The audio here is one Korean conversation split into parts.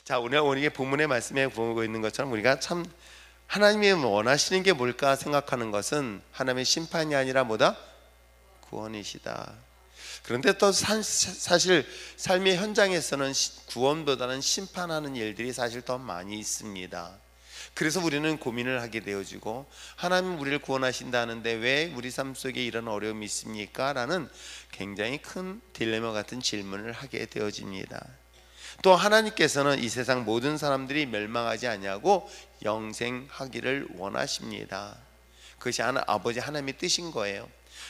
자, 오늘 본문의 말씀에 보고 있는 것처럼 우리가 참 하나님이 원하시는 게 뭘까 생각하는 것은 하나님의 심판이 아니라 뭐다? 구원이시다. 그런데 또 사실 삶의 현장에서는 구원보다는 심판하는 일들이 사실 더 많이 있습니다. 그래서 우리는 고민을 하게 되어지고, 하나님 우리를 구원하신다는데 왜 우리 삶 속에 이런 어려움이 있습니까? 라는 굉장히 큰 딜레마 같은 질문을 하게 되어집니다. 또 하나님께서는 이 세상 모든 사람들이 멸망하지 아니하고 영생하기를 원하십니다. 그것이 아버지 하나님의 뜻인 거예요.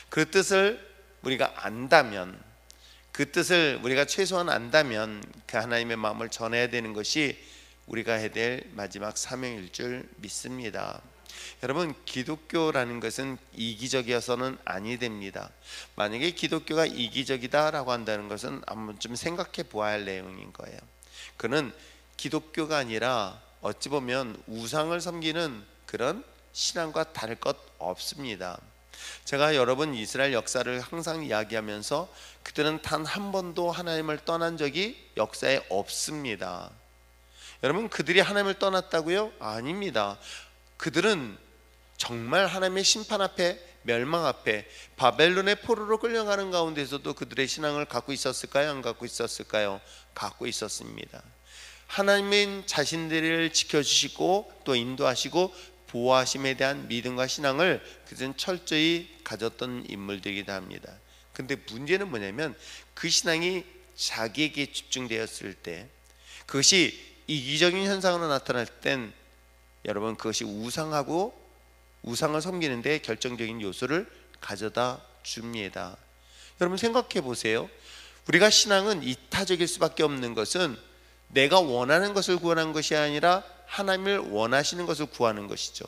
그 뜻을 우리가 안다면, 그 뜻을 우리가 최소한 안다면 그 하나님의 마음을 전해야 되는 것이 우리가 해야 될 마지막 사명일 줄 믿습니다. 여러분, 기독교라는 것은 이기적이어서는 아니 됩니다. 만약에 기독교가 이기적이다라고 한다는 것은 한번 좀 생각해 보아야 할 내용인 거예요. 그는 기독교가 아니라 어찌 보면 우상을 섬기는 그런 신앙과 다를 것 없습니다. 제가 여러 번 이스라엘 역사를 항상 이야기하면서 그들은 단 한 번도 하나님을 떠난 적이 역사에 없습니다. 여러분, 그들이 하나님을 떠났다고요? 아닙니다. 그들은 정말 하나님의 심판 앞에, 멸망 앞에, 바벨론의 포로로 끌려가는 가운데서도 그들의 신앙을 갖고 있었을까요? 안 갖고 있었을까요? 갖고 있었습니다. 하나님은 자신들을 지켜주시고 또 인도하시고 보호하심에 대한 믿음과 신앙을 그들은 철저히 가졌던 인물들이기도 합니다. 근데 문제는 뭐냐면 그 신앙이 자기에게 집중되었을 때, 그것이 이기적인 현상으로 나타날 땐 여러분, 그것이 우상을 섬기는데 결정적인 요소를 가져다 줍니다. 여러분, 생각해 보세요. 우리가 신앙은 이타적일 수밖에 없는 것은 내가 원하는 것을 구하는 것이 아니라 하나님을 원하시는 것을 구하는 것이죠.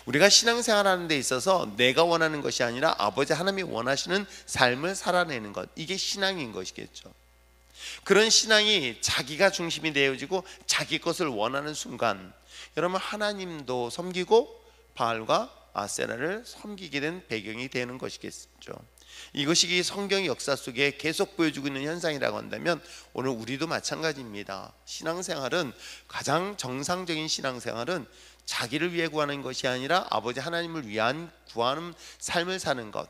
우리가 신앙생활하는 데 있어서 내가 원하는 것이 아니라 아버지 하나님이 원하시는 삶을 살아내는 것, 이게 신앙인 것이겠죠. 그런 신앙이 자기가 중심이 되어지고 자기 것을 원하는 순간, 여러분, 하나님도 섬기고 바알과 아세라를 섬기게 된 배경이 되는 것이겠죠. 이것이 성경 역사 속에 계속 보여주고 있는 현상이라고 한다면 오늘 우리도 마찬가지입니다. 신앙생활은, 가장 정상적인 신앙생활은 자기를 위해 구하는 것이 아니라 아버지 하나님을 위한 구하는 삶을 사는 것.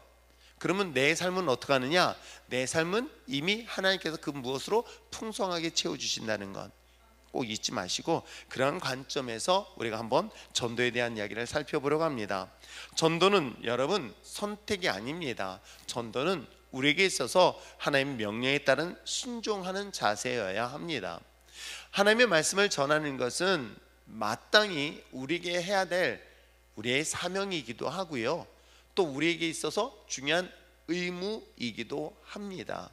그러면 내 삶은 어떻게 하느냐? 내 삶은 이미 하나님께서 그 무엇으로 풍성하게 채워주신다는 것 꼭 잊지 마시고, 그런 관점에서 우리가 한번 전도에 대한 이야기를 살펴보려고 합니다. 전도는 여러분 선택이 아닙니다. 전도는 우리에게 있어서 하나님의 명령에 따른 순종하는 자세여야 합니다. 하나님의 말씀을 전하는 것은 마땅히 우리에게 해야 될 우리의 사명이기도 하고요, 또 우리에게 있어서 중요한 의무이기도 합니다.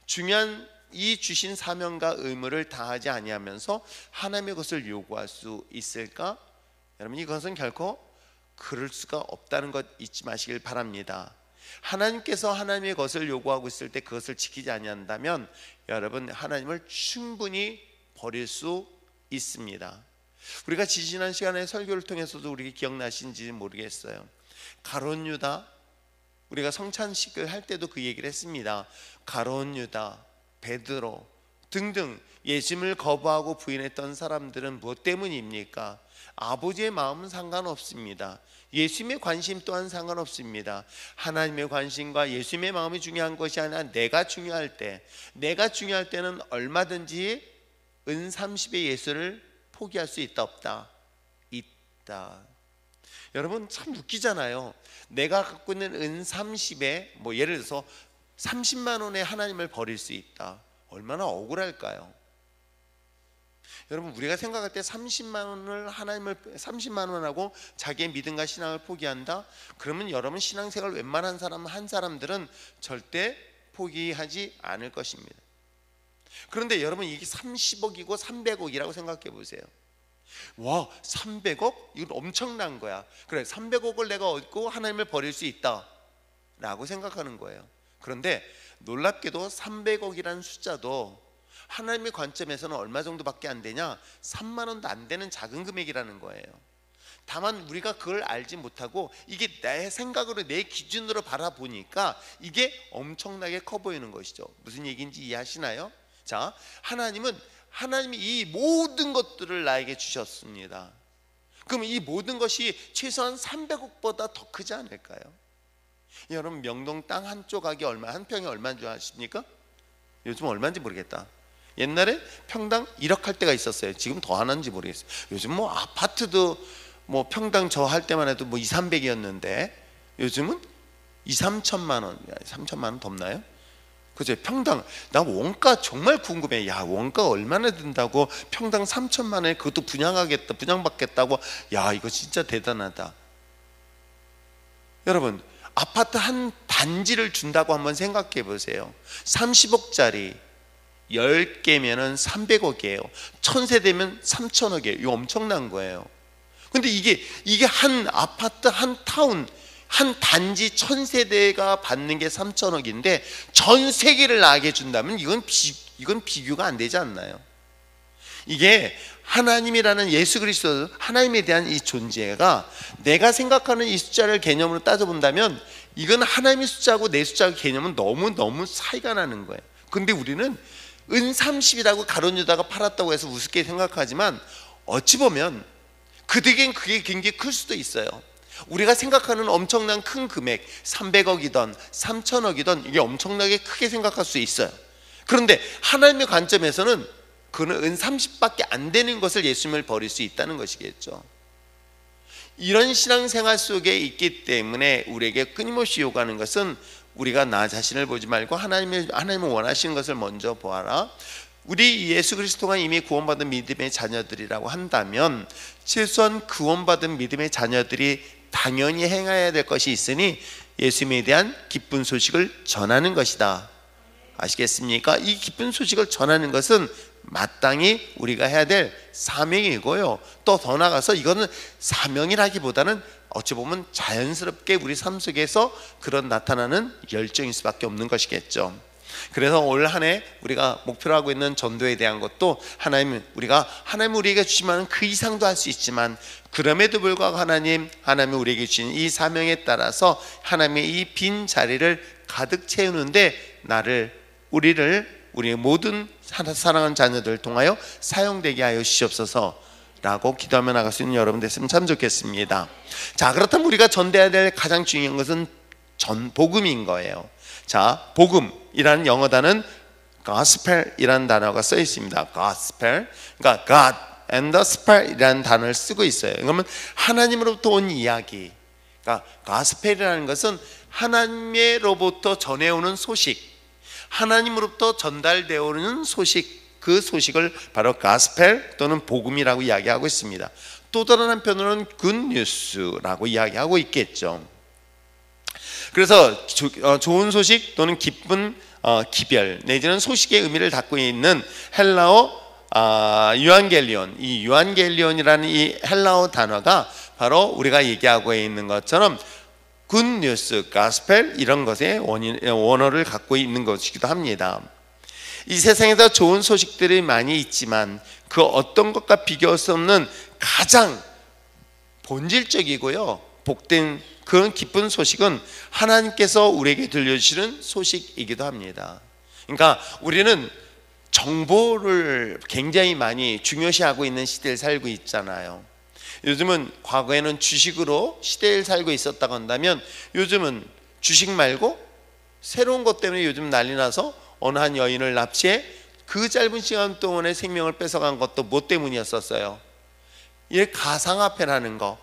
중요한 이 주신 사명과 의무를 다하지 아니하면서 하나님의 것을 요구할 수 있을까? 여러분, 이것은 결코 그럴 수가 없다는 것 잊지 마시길 바랍니다. 하나님께서 하나님의 것을 요구하고 있을 때 그것을 지키지 아니한다면 여러분, 하나님을 충분히 버릴 수 있습니다. 우리가 지지난 시간에 설교를 통해서도 우리가 기억나신지 모르겠어요. 가룟 유다, 우리가 성찬식을 할 때도 그 얘기를 했습니다. 가룟 유다, 베드로 등등 예수님을 거부하고 부인했던 사람들은 무엇 때문입니까? 아버지의 마음은 상관없습니다. 예수님의 관심 또한 상관없습니다. 하나님의 관심과 예수님의 마음이 중요한 것이 아니라 내가 중요할 때는 얼마든지 은 30의 예수를 포기할 수 있다 없다? 있다. 여러분, 참 웃기잖아요. 내가 갖고 있는 은 30에 예를 들어서 30만 원에 하나님을 버릴 수 있다. 얼마나 억울할까요? 여러분, 우리가 생각할 때 30만 원하고 자기의 믿음과 신앙을 포기한다? 그러면 여러분, 신앙생활 웬만한 사람들은 절대 포기하지 않을 것입니다. 그런데 여러분, 이게 30억이고 300억이라고 생각해 보세요. 와, 300억? 이건 엄청난 거야. 그래, 300억을 내가 얻고 하나님을 버릴 수 있다 라고 생각하는 거예요. 그런데 놀랍게도 300억이라는 숫자도 하나님의 관점에서는 얼마 정도밖에 안 되냐? 3만 원도 안 되는 작은 금액이라는 거예요. 다만 우리가 그걸 알지 못하고 이게 내 생각으로, 내 기준으로 바라보니까 이게 엄청나게 커 보이는 것이죠. 무슨 얘기인지 이해하시나요? 자, 하나님은 하나님이 이 모든 것들을 나에게 주셨습니다. 그럼 이 모든 것이 최소한 300억보다 더 크지 않을까요? 여러분, 명동 땅 한 조각이 한 평이 얼마인 줄 아십니까? 요즘 얼마인지 모르겠다. 옛날에 평당 1억 할 때가 있었어요. 지금 더 하는지 모르겠어요. 요즘 뭐 아파트도 뭐 평당 저 할 때만 해도 뭐 2, 300이었는데 요즘은 2, 3천만 원. 3천만 원 덥나요? 그죠? 평당, 나 원가 정말 궁금해. 야, 원가 얼마나 든다고 평당 3천만 원에 그것도 분양받겠다고. 야, 이거 진짜 대단하다. 여러분, 아파트 한 단지를 준다고 한번 생각해 보세요. 30억짜리 10개면은 300억이에요. 1000세대면 3000억이에요. 이거 엄청난 거예요. 근데 이게 한 아파트, 한 타운, 한 단지 1000세대가 받는 게 3000억인데 전 세계를 나게 준다면 이건 비교가 안 되지 않나요? 이게 하나님이라는 예수 그리스도, 하나님에 대한 이 존재가 내가 생각하는 이 숫자를 개념으로 따져본다면 이건 하나님의 숫자고 내 숫자 개념은 너무 차이가 나는 거예요. 근데 우리는 은 30이라고 가론유다가 팔았다고 해서 우습게 생각하지만 어찌 보면 그들에겐 그게 굉장히 클 수도 있어요. 우리가 생각하는 엄청난 큰 금액 300억이든 3천억이든 이게 엄청나게 크게 생각할 수 있어요. 그런데 하나님의 관점에서는 그는 은 30밖에 안 되는 것을 예수님을 버릴 수 있다는 것이겠죠. 이런 신앙생활 속에 있기 때문에 우리에게 끊임없이 요구하는 것은 우리가 나 자신을 보지 말고 하나님을 원하시는 것을 먼저 보아라. 우리 예수 그리스도가 이미 구원받은 믿음의 자녀들이라고 한다면 최소한 구원받은 믿음의 자녀들이 당연히 행해야 될 것이 있으니 예수님에 대한 기쁜 소식을 전하는 것이다. 아시겠습니까? 이 기쁜 소식을 전하는 것은 마땅히 우리가 해야 될 사명이고요. 또 더 나아가서 이거는 사명이라기보다는 어찌 보면 자연스럽게 우리 삶 속에서 그런 나타나는 열정일 수밖에 없는 것이겠죠. 그래서 올 한 해 우리가 목표로 하고 있는 전도에 대한 것도 하나님 우리에게 주시면 그 이상도 할 수 있지만 그럼에도 불구하고 하나님이 우리에게 주신 이 사명에 따라서 하나님의 이 빈 자리를 가득 채우는데 우리의 모든 사랑하는 자녀들을 통하여 사용되게 하여 주시옵소서 라고 기도하며 나갈 수 있는 여러분 됐으면 참 좋겠습니다. 자, 그렇다면 우리가 전해야 될 가장 중요한 것은 복음인 거예요. 자, 복음이라는 영어 단어는 gospel이라는 단어가 써 있습니다. gospel, 그러니까 God and the Spirit이라는 단어를 쓰고 있어요. 그러면 하나님으로부터 온 이야기. 그러니까 gospel이라는 것은 하나님으로부터 전해오는 소식, 하나님으로부터 전달되어 오는 소식, 그 소식을 바로 gospel 또는 복음이라고 이야기하고 있습니다. 또 다른 한편으로는 good news라고 이야기하고 있겠죠. 그래서 좋은 소식 또는 기쁜 기별 내지는 소식의 의미를 갖고 있는 헬라어 유안겔리온, 이 유안겔리온이라는 이 헬라어 단어가 바로 우리가 얘기하고 있는 것처럼 굿뉴스, 가스펠 이런 것의 원어를 갖고 있는 것이기도 합니다. 이 세상에서 좋은 소식들이 많이 있지만 그 어떤 것과 비교할 수 없는 가장 본질적이고요 복된 그런 기쁜 소식은 하나님께서 우리에게 들려주시는 소식이기도 합니다. 그러니까 우리는 정보를 굉장히 많이 중요시하고 있는 시대를 살고 있잖아요. 요즘은 과거에는 주식으로 시대를 살고 있었다고 한다면 요즘은 주식 말고 새로운 것 때문에 요즘 난리 나서 어느 한 여인을 납치해 그 짧은 시간 동안에 생명을 뺏어간 것도 뭐 때문이었었어요? 이 가상화폐라는 거,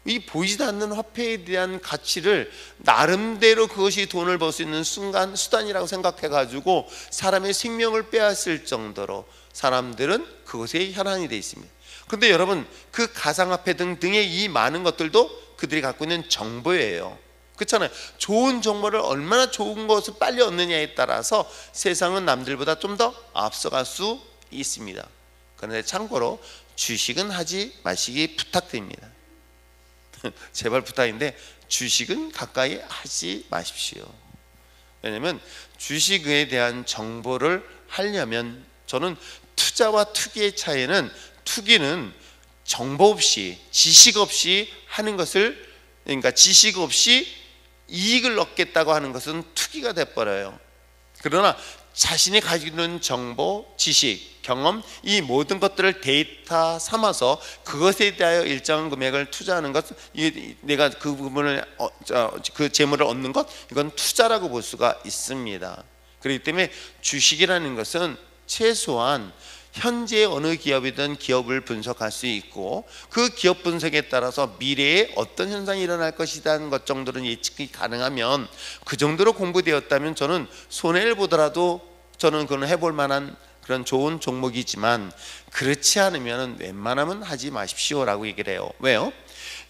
이 보이지도 않는 화폐에 대한 가치를 나름대로 그것이 돈을 벌 수 있는 수단이라고 생각해가지고 사람의 생명을 빼앗을 정도로 사람들은 그것에 혈안이 되어 있습니다. 근데 여러분, 그 가상화폐 등등의 이 많은 것들도 그들이 갖고 있는 정보예요. 그렇잖아요. 좋은 정보를 얼마나 좋은 것을 빨리 얻느냐에 따라서 세상은 남들보다 좀 더 앞서갈 수 있습니다. 그런데 참고로 주식은 하지 마시기 부탁드립니다. 제발 부탁인데 주식은 가까이 하지 마십시오. 왜냐하면 주식에 대한 정보를 하려면 저는 투자와 투기의 차이는, 투기는 정보 없이 지식 없이 하는 것을, 그러니까 지식 없이 이익을 얻겠다고 하는 것은 투기가 돼버려요. 그러나 자신이 가지고 있는 정보, 지식, 경험, 이 모든 것들을 데이터 삼아서 그것에 대하여 일정한 금액을 투자하는 것, 내가 그 부분을 그 재물을 얻는 것, 이건 투자라고 볼 수가 있습니다. 그렇기 때문에 주식이라는 것은 최소한 현재 어느 기업이든 기업을 분석할 수 있고, 그 기업 분석에 따라서 미래에 어떤 현상이 일어날 것이라는 것 정도는 예측이 가능하면, 그 정도로 공부되었다면 저는 손해를 보더라도 저는 그건 해볼 만한 그런 좋은 종목이지만, 그렇지 않으면 웬만하면 하지 마십시오라고 얘기를 해요. 왜요?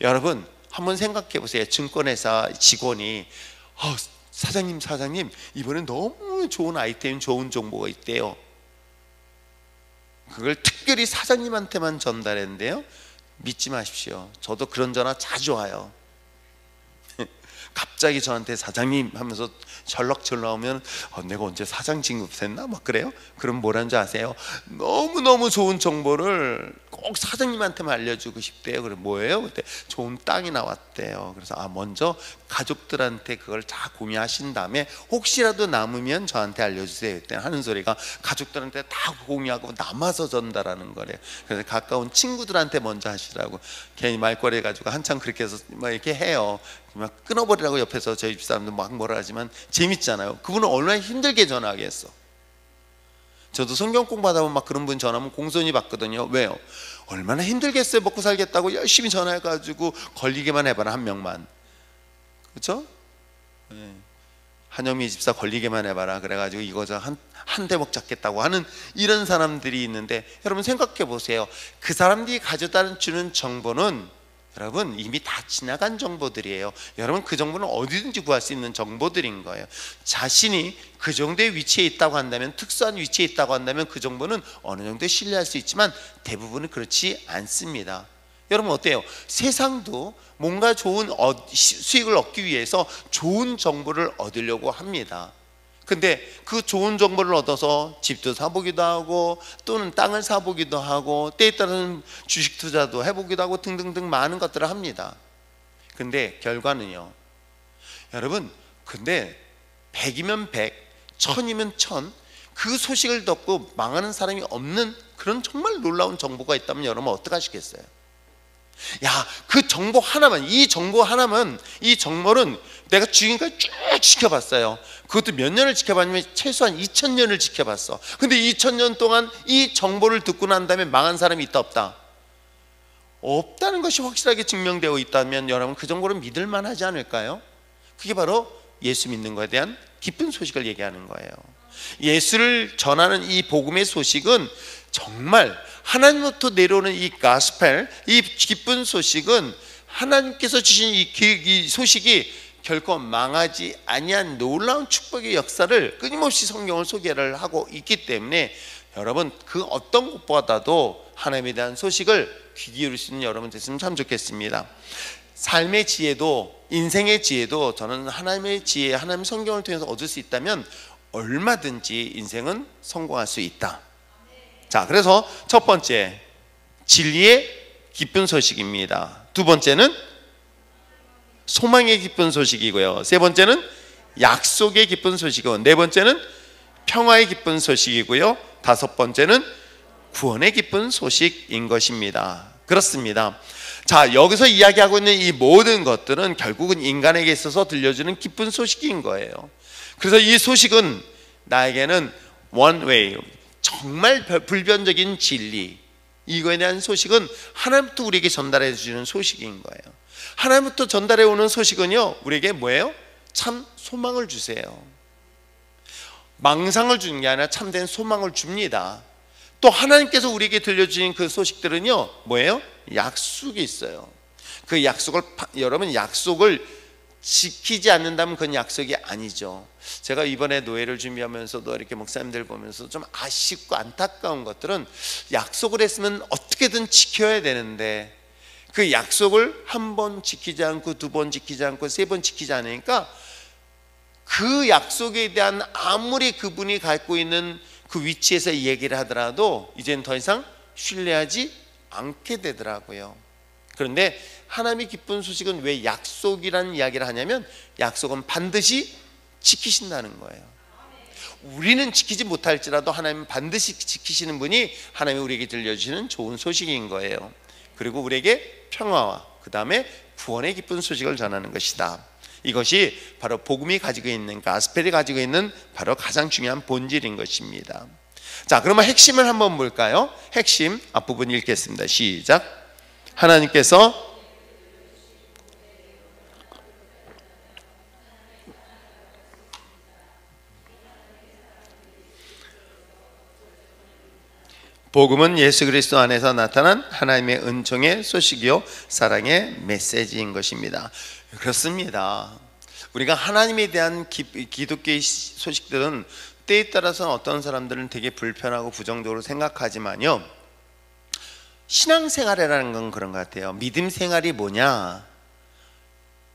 여러분 한번 생각해 보세요. 증권회사 직원이 사장님 이번엔 너무 좋은 아이템, 좋은 정보가 있대요. 그걸 특별히 사장님한테만 전달했는데요, 믿지 마십시오. 저도 그런 전화 자주 와요. 갑자기 저한테 사장님 하면서 절럭절럭 오면 내가 언제 사장 진급했나? 막 그래요? 그럼 뭐라는 줄 아세요? 너무너무 좋은 정보를 꼭 사장님한테만 알려주고 싶대요. 그럼 뭐예요? 그때 좋은 땅이 나왔대요. 그래서 먼저 가족들한테 그걸 다 공유하신 다음에 혹시라도 남으면 저한테 알려주세요. 그때 하는 소리가 가족들한테 다 공유하고 남아서 전달하는 거래요. 그래서 가까운 친구들한테 먼저 하시라고 괜히 말거리 해가지고 한참 그렇게 해서 막 이렇게 해요. 막 끊어버리라고 옆에서 저희 집사람들 막 뭐라 하지만 재밌잖아요. 그분은 얼마나 힘들게 전화하겠어. 저도 성경 공부하다 보면 막 그런 분 전화하면 공손히 받거든요. 왜요? 얼마나 힘들겠어요. 먹고 살겠다고 열심히 전화해가지고 걸리게만 해봐라, 한 명만. 그렇죠? 네. 한영미 집사 걸리게만 해봐라 그래가지고 이거 저 한 대목 잡겠다고 하는 이런 사람들이 있는데, 여러분 생각해 보세요. 그 사람들이 가져다 주는 정보는 여러분 이미 다 지나간 정보들이에요. 여러분 그 정보는 어디든지 구할 수 있는 정보들인 거예요. 자신이 그 정도의 위치에 있다고 한다면, 특수한 위치에 있다고 한다면 그 정보는 어느 정도 신뢰할 수 있지만 대부분은 그렇지 않습니다. 여러분 어때요? 세상도 뭔가 좋은 수익을 얻기 위해서 좋은 정보를 얻으려고 합니다. 근데 그 좋은 정보를 얻어서 집도 사보기도 하고 또는 땅을 사보기도 하고 때에 따라서는 주식 투자도 해보기도 하고 등등등 많은 것들을 합니다. 근데 결과는요, 여러분 근데 100이면 100, 1000이면 1000, 그 소식을 듣고 망하는 사람이 없는 그런 정말 놀라운 정보가 있다면 여러분 어떡하시겠어요? 야, 그 정보 하나만, 이 정보 하나만, 이 정보는 내가 지금까지 쭉 지켜봤어요. 그것도 몇 년을 지켜봤냐면 최소한 2000년을 지켜봤어. 근데 2000년 동안 이 정보를 듣고 난 다음에 망한 사람이 있다 없다? 없다는 것이 확실하게 증명되어 있다면 여러분 그 정보를 믿을 만하지 않을까요? 그게 바로 예수 믿는 것에 대한 기쁜 소식을 얘기하는 거예요. 예수를 전하는 이 복음의 소식은 정말 하나님부터 내려오는 이 가스펠, 이 기쁜 소식은 하나님께서 주신 이 소식이 결코 망하지 아니한 놀라운 축복의 역사를 끊임없이 성경을 소개를 하고 있기 때문에 여러분 그 어떤 것보다도 하나님에 대한 소식을 귀 기울일 수 있는 여러분 됐으면 참 좋겠습니다. 삶의 지혜도 인생의 지혜도 저는 하나님의 지혜, 하나님 성경을 통해서 얻을 수 있다면 얼마든지 인생은 성공할 수 있다. 자, 그래서 첫 번째 진리의 기쁜 소식입니다. 두 번째는 소망의 기쁜 소식이고요. 세 번째는 약속의 기쁜 소식이고, 네 번째는 평화의 기쁜 소식이고요. 다섯 번째는 구원의 기쁜 소식인 것입니다. 그렇습니다. 자, 여기서 이야기하고 있는 이 모든 것들은 결국은 인간에게 있어서 들려주는 기쁜 소식인 거예요. 그래서 이 소식은 나에게는 one way, 정말 불변적인 진리, 이거에 대한 소식은 하나님부터 우리에게 전달해 주시는 소식인 거예요. 하나님부터 전달해 오는 소식은요, 우리에게 뭐예요? 참 소망을 주세요. 망상을 주는 게 아니라 참된 소망을 줍니다. 또 하나님께서 우리에게 들려주신 그 소식들은요, 뭐예요? 약속이 있어요. 그 약속을, 여러분 약속을 지키지 않는다면 그건 약속이 아니죠. 제가 이번에 노예를 준비하면서도 이렇게 목사님들 보면서 좀 아쉽고 안타까운 것들은, 약속을 했으면 어떻게든 지켜야 되는데 그 약속을 한 번 지키지 않고 두 번 지키지 않고 세 번 지키지 않으니까 그 약속에 대한 아무리 그분이 갖고 있는 그 위치에서 얘기를 하더라도 이제는 더 이상 신뢰하지 않게 되더라고요. 그런데 하나님의 기쁜 소식은 왜 약속이라는 이야기를 하냐면 약속은 반드시 지키신다는 거예요. 우리는 지키지 못할지라도 하나님은 반드시 지키시는 분이 하나님이 우리에게 들려주시는 좋은 소식인 거예요. 그리고 우리에게 평화와 그 다음에 구원의 기쁜 소식을 전하는 것이다. 이것이 바로 복음이 가지고 있는, 가스펠이 가지고 있는 바로 가장 중요한 본질인 것입니다. 자, 그러면 핵심을 한번 볼까요? 핵심 앞부분 읽겠습니다. 시작. 하나님께서 복음은 예수 그리스도 안에서 나타난 하나님의 은총의 소식이요 사랑의 메시지인 것입니다. 그렇습니다. 우리가 하나님에 대한 기독교의 소식들은 때에 따라서 어떤 사람들은 되게 불편하고 부정적으로 생각하지만요, 신앙생활이라는 건 그런 것 같아요. 믿음 생활이 뭐냐?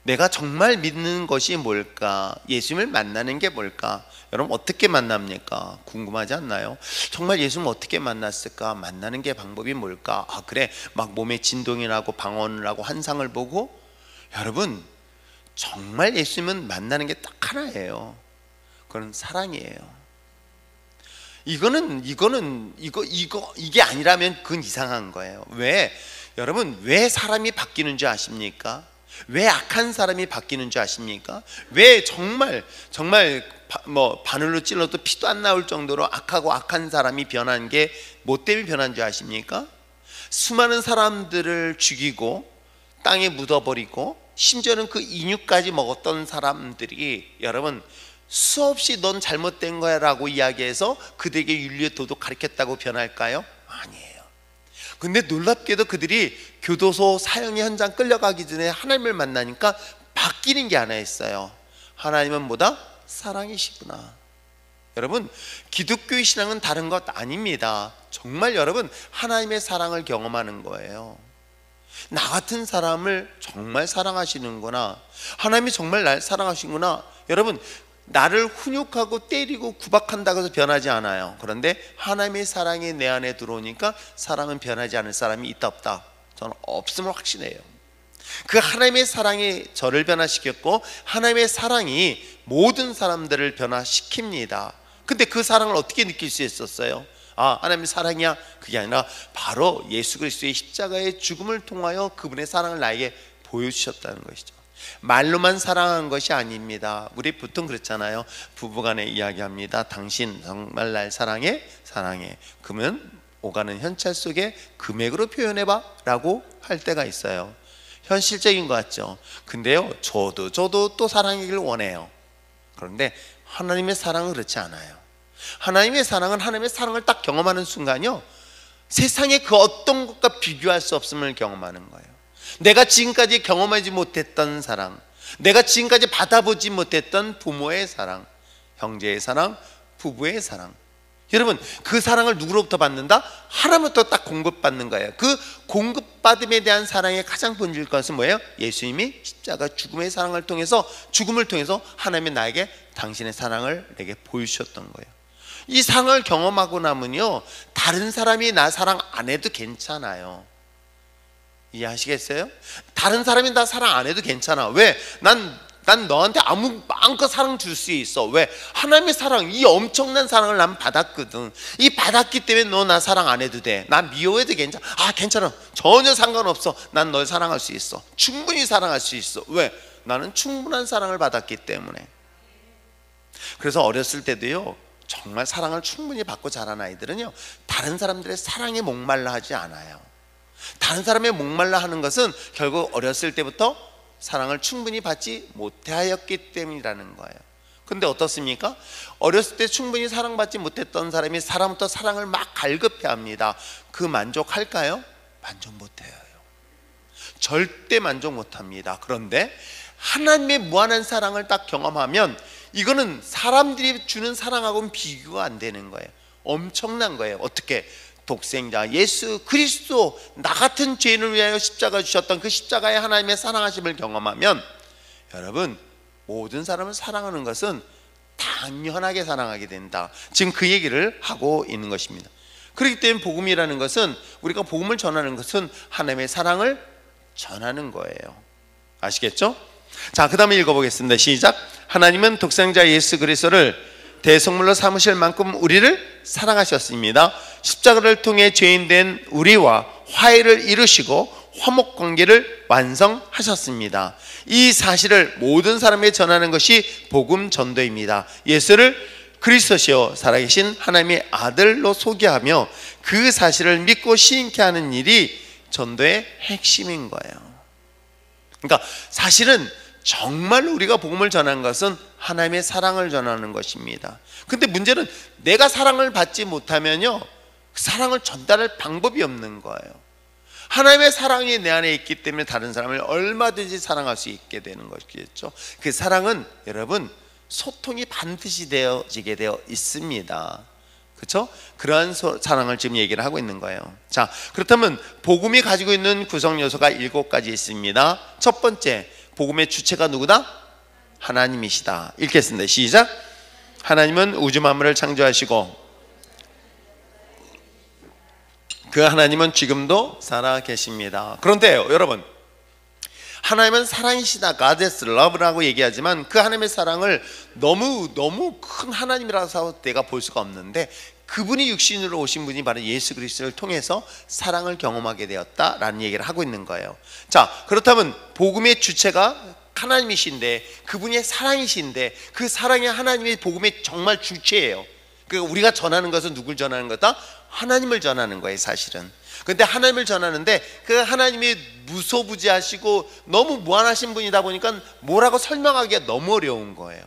내가 정말 믿는 것이 뭘까? 예수님을 만나는 게 뭘까? 여러분 어떻게 만납니까? 궁금하지 않나요? 정말 예수님을 어떻게 만났을까? 만나는 게 방법이 뭘까? 아 그래, 막 몸에 진동이 나고 방언을 하고 환상을 보고. 여러분 정말 예수님은 만나는 게 딱 하나예요. 그건 사랑이에요. 이게 아니라면 그건 이상한 거예요. 왜? 여러분 왜 사람이 바뀌는 줄 아십니까? 왜 악한 사람이 바뀌는 줄 아십니까? 왜 정말 바늘로 찔러도 피도 안 나올 정도로 악하고 악한 사람이 변한 게 뭐 때문에 변한 줄 아십니까? 수많은 사람들을 죽이고 땅에 묻어버리고 심지어는 그 인육까지 먹었던 사람들이 여러분 수없이 넌 잘못된 거야 라고 이야기해서 그들에게 윤리의 도덕 가르쳤다고 변할까요? 아니에요. 근데 놀랍게도 그들이 교도소 사형 현장 끌려가기 전에 하나님을 만나니까 바뀌는 게 하나 있어요. 하나님은 뭐다? 사랑이시구나. 여러분 기독교의 신앙은 다른 것 아닙니다. 정말 여러분 하나님의 사랑을 경험하는 거예요. 나 같은 사람을 정말 사랑하시는구나. 하나님이 정말 날 사랑하시는구나. 여러분 나를 훈육하고 때리고 구박한다고 해서 변하지 않아요. 그런데 하나님의 사랑이 내 안에 들어오니까 사람은 변하지 않을 사람이 있다 없다? 저는 없음을 확신해요. 그 하나님의 사랑이 저를 변화시켰고 하나님의 사랑이 모든 사람들을 변화시킵니다. 근데 그 사랑을 어떻게 느낄 수 있었어요? 아 하나님의 사랑이야? 그게 아니라 바로 예수 그리스도의 십자가의 죽음을 통하여 그분의 사랑을 나에게 보여주셨다는 것이죠. 말로만 사랑한 것이 아닙니다. 우리 보통 그렇잖아요. 부부간에 이야기합니다. 당신 정말 날 사랑해? 사랑해. 그러면 오가는 현찰 속에 금액으로 표현해봐 라고 할 때가 있어요. 현실적인 것 같죠. 근데요 저도 또 사랑이길 원해요. 그런데 하나님의 사랑은 그렇지 않아요. 하나님의 사랑은 하나님의 사랑을 딱 경험하는 순간요 세상의 그 어떤 것과 비교할 수 없음을 경험하는 거예요. 내가 지금까지 경험하지 못했던 사랑, 내가 지금까지 받아보지 못했던 부모의 사랑, 형제의 사랑, 부부의 사랑. 여러분 그 사랑을 누구로부터 받는다? 하나님부터 딱 공급받는 거예요. 그 공급받음에 대한 사랑의 가장 본질 것은 뭐예요? 예수님이 십자가 죽음의 사랑을 통해서, 죽음을 통해서 하나님이 나에게 당신의 사랑을 내게 보여주셨던 거예요. 이 사랑을 경험하고 나면요 다른 사람이 나 사랑 안 해도 괜찮아요. 이해하시겠어요? 다른 사람이 나 사랑 안 해도 괜찮아. 왜? 난 너한테 마음껏 사랑 줄 수 있어. 왜? 하나님의 사랑, 이 엄청난 사랑을 난 받았거든. 이 받았기 때문에 너 나 사랑 안 해도 돼. 나 미워해도 괜찮아. 아 괜찮아. 전혀 상관없어. 난 널 사랑할 수 있어. 충분히 사랑할 수 있어. 왜? 나는 충분한 사랑을 받았기 때문에. 그래서 어렸을 때도요 정말 사랑을 충분히 받고 자란 아이들은요 다른 사람들의 사랑에 목말라 하지 않아요. 다른 사람의 목말라 하는 것은 결국 어렸을 때부터 사랑을 충분히 받지 못하였기 때문이라는 거예요. 근데 어떻습니까? 어렸을 때 충분히 사랑받지 못했던 사람이 사람부터 사랑을 막 갈급해 합니다. 그 만족할까요? 만족 못해요. 절대 만족 못합니다. 그런데 하나님의 무한한 사랑을 딱 경험하면 이거는 사람들이 주는 사랑하고는 비교가 안 되는 거예요. 엄청난 거예요. 어떻게? 독생자 예수 그리스도 나 같은 죄인을 위하여 십자가 주셨던 그 십자가의 하나님의 사랑하심을 경험하면 여러분 모든 사람을 사랑하는 것은 당연하게 사랑하게 된다. 지금 그 얘기를 하고 있는 것입니다. 그렇기 때문에 복음이라는 것은, 우리가 복음을 전하는 것은 하나님의 사랑을 전하는 거예요. 아시겠죠? 자, 그 다음에 읽어보겠습니다. 시작. 하나님은 독생자 예수 그리스도를 대속물로 삼으실 만큼 우리를 사랑하셨습니다. 십자가를 통해 죄인된 우리와 화해를 이루시고 화목관계를 완성하셨습니다. 이 사실을 모든 사람에게 전하는 것이 복음 전도입니다. 예수를 그리스도시요 살아계신 하나님의 아들로 소개하며 그 사실을 믿고 시인케 하는 일이 전도의 핵심인 거예요. 그러니까 사실은 정말 우리가 복음을 전하는 것은 하나님의 사랑을 전하는 것입니다. 근데 문제는 내가 사랑을 받지 못하면요, 사랑을 전달할 방법이 없는 거예요. 하나님의 사랑이 내 안에 있기 때문에 다른 사람을 얼마든지 사랑할 수 있게 되는 것이겠죠. 그 사랑은 여러분 소통이 반드시 되어지게 되어 있습니다. 그렇죠? 그러한 사랑을 지금 얘기를 하고 있는 거예요. 자, 그렇다면 복음이 가지고 있는 구성 요소가 7가지 있습니다. 첫 번째, 복음의 주체가 누구다? 하나님이시다. 읽겠습니다. 시작. 하나님은 우주 만물을 창조하시고 그 하나님은 지금도 살아 계십니다. 그런데요, 여러분, 하나님은 사랑이시다, God is love라고 얘기하지만 그 하나님의 사랑을 너무 큰 하나님이라서 내가 볼 수가 없는데, 그분이 육신으로 오신 분이 바로 예수 그리스도를 통해서 사랑을 경험하게 되었다라는 얘기를 하고 있는 거예요. 자, 그렇다면 복음의 주체가 하나님이신데, 그분이 사랑이신데, 그 사랑의 하나님이 복음의 정말 주체예요. 그러니까 우리가 전하는 것은 누굴 전하는 거다? 하나님을 전하는 거예요, 사실은. 근데 하나님을 전하는데 그 하나님이 무소부지하시고 너무 무한하신 분이다 보니까 뭐라고 설명하기가 너무 어려운 거예요.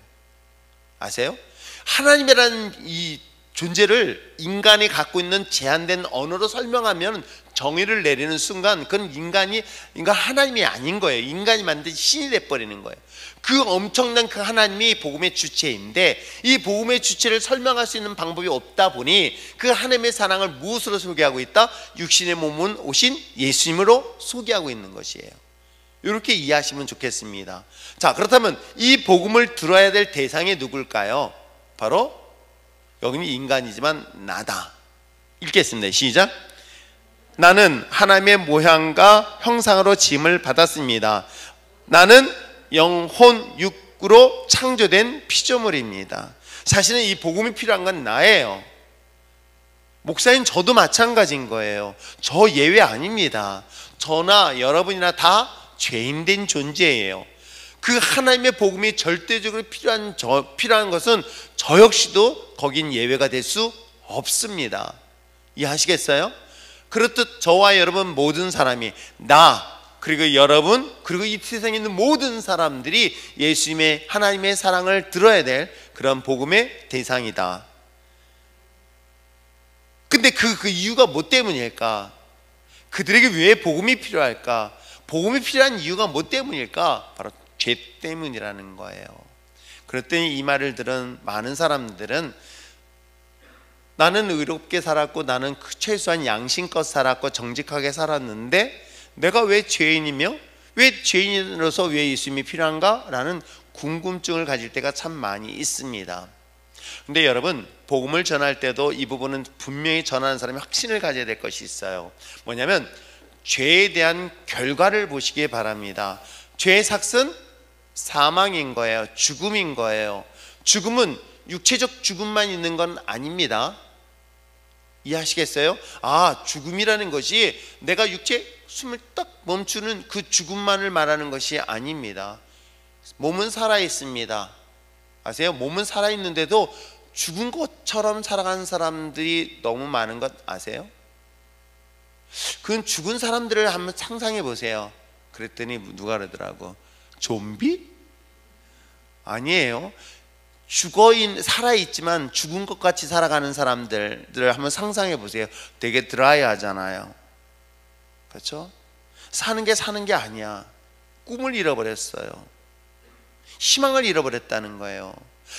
아세요? 하나님이라는 이 존재를 인간이 갖고 있는 제한된 언어로 설명하면 정의를 내리는 순간 그건 인간 하나님이 아닌 거예요. 인간이 만든 신이 돼버리는 거예요. 그 엄청난 그 하나님이 복음의 주체인데, 이 복음의 주체를 설명할 수 있는 방법이 없다 보니 그 하나님의 사랑을 무엇으로 소개하고 있다? 육신의 몸은 오신 예수님으로 소개하고 있는 것이에요. 이렇게 이해하시면 좋겠습니다. 자, 그렇다면 이 복음을 들어야 될 대상이 누굴까요? 바로 여기는 인간이지만 나다. 읽겠습니다. 시작. 나는 하나님의 모양과 형상으로 지음을 받았습니다. 나는 영혼 육구로 창조된 피조물입니다. 사실은 이 복음이 필요한 건 나예요. 목사님, 저도 마찬가지인 거예요. 저 예외 아닙니다. 저나 여러분이나 다 죄인된 존재예요. 그 하나님의 복음이 절대적으로 필요한 것은 저 역시도 거긴 예외가 될 수 없습니다. 이해하시겠어요? 그렇듯 저와 여러분 모든 사람이, 나 그리고 여러분 그리고 이 세상에 있는 모든 사람들이 예수님의 하나님의 사랑을 들어야 될 그런 복음의 대상이다. 근데 그 이유가 뭐 때문일까? 그들에게 왜 복음이 필요할까? 복음이 필요한 이유가 뭐 때문일까? 바로 죄 때문이라는 거예요. 그랬더니 이 말을 들은 많은 사람들은, 나는 의롭게 살았고 나는 최소한 양심껏 살았고 정직하게 살았는데 내가 왜 죄인이며 왜 죄인으로서 왜 예수님이 필요한가? 라는 궁금증을 가질 때가 참 많이 있습니다. 근데 여러분, 복음을 전할 때도 이 부분은 분명히 전하는 사람이 확신을 가져야 될 것이 있어요. 뭐냐면 죄에 대한 결과를 보시기 바랍니다. 죄의 삭은 사망인 거예요. 죽음인 거예요. 죽음은 육체적 죽음만 있는 건 아닙니다. 이해하시겠어요? 아, 죽음이라는 것이 내가 육체 숨을 딱 멈추는 그 죽음만을 말하는 것이 아닙니다. 몸은 살아있습니다. 아세요? 몸은 살아있는데도 죽은 것처럼 살아가는 사람들이 너무 많은 것 아세요? 그건 죽은 사람들을 한번 상상해 보세요. 그랬더니 누가 그러더라고, 좀비? 아니에요. 살아있지만 죽은 것 같이 살아가는 사람들을 한번 상상해 보세요. 되게 드라이하잖아요. 그렇죠? 사는 게 아니야. 꿈을 잃어버렸어요. 희망을 잃어버렸다는 거예요.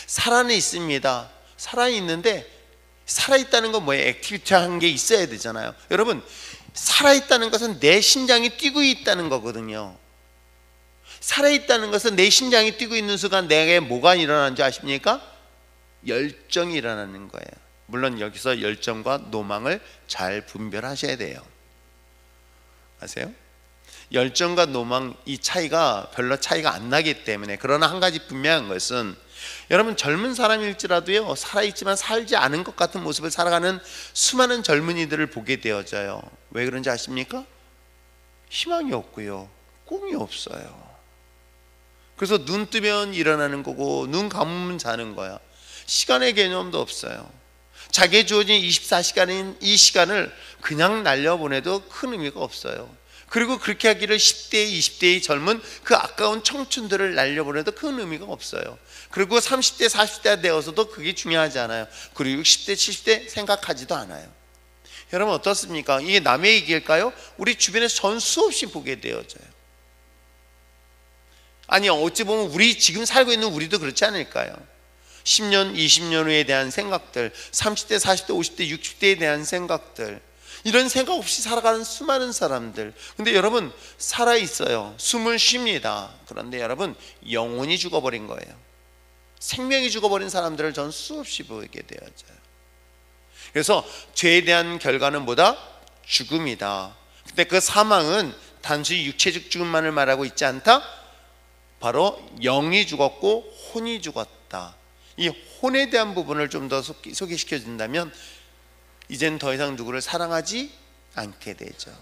살아는 있습니다. 살아있는데, 살아있다는 건 뭐예요? 액티비티한 게 있어야 되잖아요. 여러분, 살아있다는 것은 내 심장이 뛰고 있다는 거거든요. 살아있다는 것은 내 심장이 뛰고 있는 순간 내게 뭐가 일어나는지 아십니까? 열정이 일어나는 거예요. 물론 여기서 열정과 노망을 잘 분별하셔야 돼요. 아세요? 열정과 노망, 이 차이가 별로 차이가 안 나기 때문에. 그러나 한 가지 분명한 것은 여러분, 젊은 사람일지라도요, 살아있지만 살지 않은 것 같은 모습을 살아가는 수많은 젊은이들을 보게 되어져요. 왜 그런지 아십니까? 희망이 없고요, 꿈이 없어요. 그래서 눈 뜨면 일어나는 거고 눈 감으면 자는 거야. 시간의 개념도 없어요. 자기에 주어진 24시간인 이 시간을 그냥 날려보내도 큰 의미가 없어요. 그리고 그렇게 하기를 10대, 20대의 젊은 그 아까운 청춘들을 날려보내도 큰 의미가 없어요. 그리고 30대, 40대가 되어서도 그게 중요하지 않아요. 그리고 60대, 70대 생각하지도 않아요. 여러분, 어떻습니까? 이게 남의 얘기일까요? 우리 주변에서 전 수없이 보게 되어져요. 아니, 어찌 보면 우리 지금 살고 있는 우리도 그렇지 않을까요? 10년, 20년 후에 대한 생각들, 30대, 40대, 50대, 60대에 대한 생각들, 이런 생각 없이 살아가는 수많은 사람들. 근데 여러분, 살아있어요. 숨을 쉽니다. 그런데 여러분, 영혼이 죽어버린 거예요. 생명이 죽어버린 사람들을 전 수없이 보게 되어져요. 그래서 죄에 대한 결과는 뭐다? 죽음이다. 근데 그 사망은 단순히 육체적 죽음만을 말하고 있지 않다? 바로 영이 죽었고 혼이 죽었다. 이 혼에 대한 부분을 좀 더 소개시켜 준다면, 이젠 더 이상 누구를 사랑하지 않게 되죠.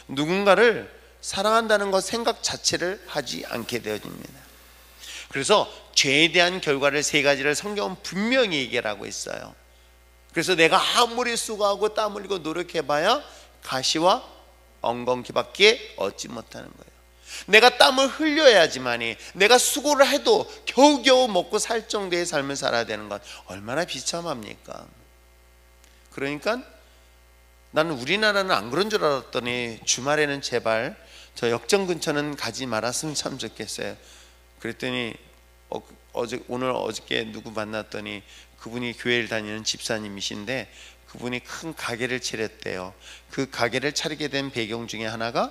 누군가를 사랑한다는 것 생각 자체를 하지 않게 되어집니다. 그래서 죄에 대한 결과를 세 가지를 성경은 분명히 얘기하고 있어요. 그래서 내가 아무리 수고하고 땀 흘리고 노력해봐야 가시와 엉겅퀴밖에 얻지 못하는 거예요. 내가 땀을 흘려야지만이, 내가 수고를 해도 겨우겨우 먹고 살 정도의 삶을 살아야 되는 건 얼마나 비참합니까? 그러니까 나는 우리나라는 안 그런 줄 알았더니 주말에는 제발 저 역정 근처는 가지 말았으면 참 좋겠어요. 그랬더니 오늘 어저께 누구 만났더니 그분이 교회를 다니는 집사님이신데 그분이 큰 가게를 차렸대요. 그 가게를 차리게 된 배경 중에 하나가